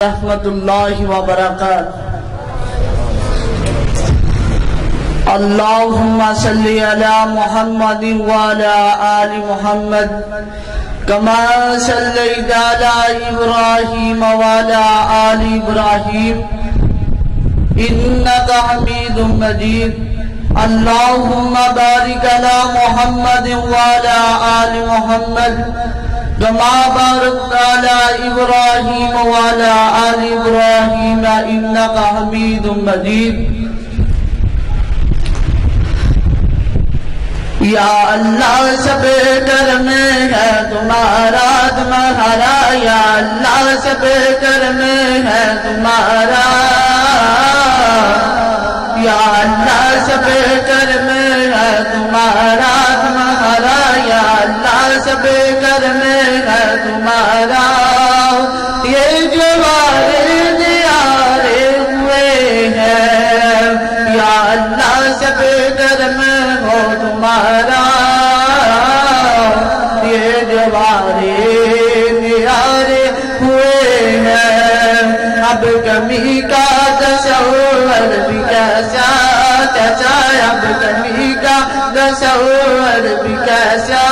رحمۃ اللہ وبرکاتہ اللہم صلی علی محمد وعلی آل محمد کما صلیت علی ابراہیم وعلی آل ابراہیم انک حمید مجید اللہم بارک علی محمد وعلی آل محمد كما باركت على إبراهيم وعلى آل إبراهيم إنك حميد مجيد یا اللہ سب کرم ہے تمہارا یا اللہ سب کرم ہے تمہارا یا اللہ سب کرم ہے تمہارا یا اللہ سب کرم ہے تمہارا یہ جوار دیارے ہوئے ہیں یا اللہ سب کرم ہو تمہارا یہ جوارے دیارے ہوئے ہیں اب کمی کا تصور بھی کیسا اب کمی کا تصور بھی کیسا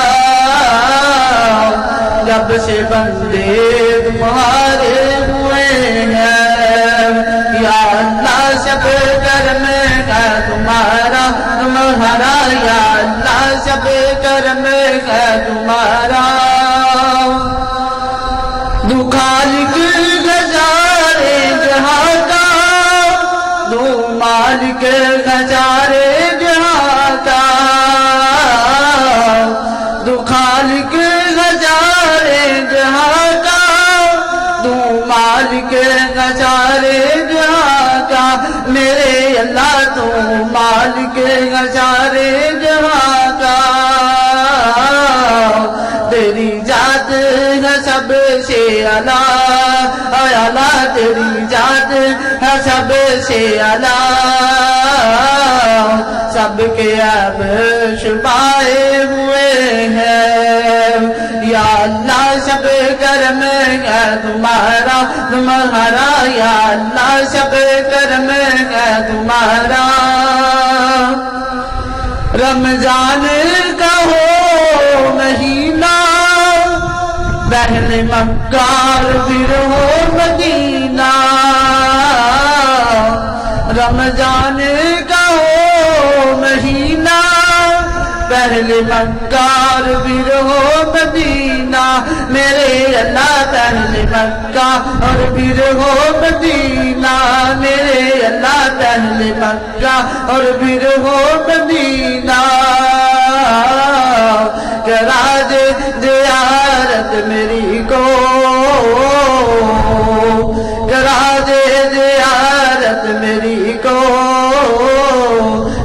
جب سے بندے تمہارے ہوئے ہیں یا اللہ سب کرم ہے تمہارا یا اللہ سب کرم ہے تمہارا دو خالق نظارے جہاں کا دو مالک نظارے جہاں کا دو خالق نظارے جہاں کا دو مالک نظارے جہاں کا میرے اللہ تو مالک نظارے جہاں کا تیری ذات ہے سب سے اعلیٰ تیری ذات ہے سب سے اعلیٰ سب کے اب چھپائے ہوئے ہیں یا اللہ سب کرم ہے تمہارا یا اللہ سب کرم ہے تمہارا رمضان کا ہو مہینہ بہن مکار پھر ہو مدینہ رمضان کا ہو مہینہ پہلے مکار پھر ہو مدینہ میرے اللہ پہلے مکہ اور پھر ہو مدینہ میرے اللہ پہلے مکہ اور پھر ہو مدینہ کرا دے زیارت میری کو کرا دے زیارت میری کو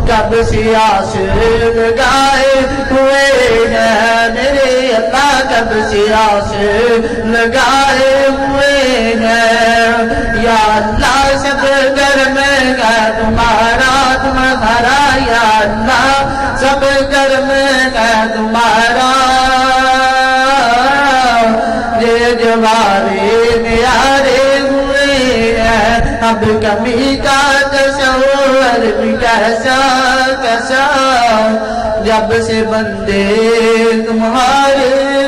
کب سے آس لگائے ہوئے ہیں میرے اللہ کب سے آس لگائے ہوئے ہیں یا اللہ سب کرم ہے تمہارا یا اللہ سب کرم ہے تمہارا یہ جوارے نیارے ہوئے ہیں اب کمی کا تصور بھی کیسا جب سے بندے تمہارے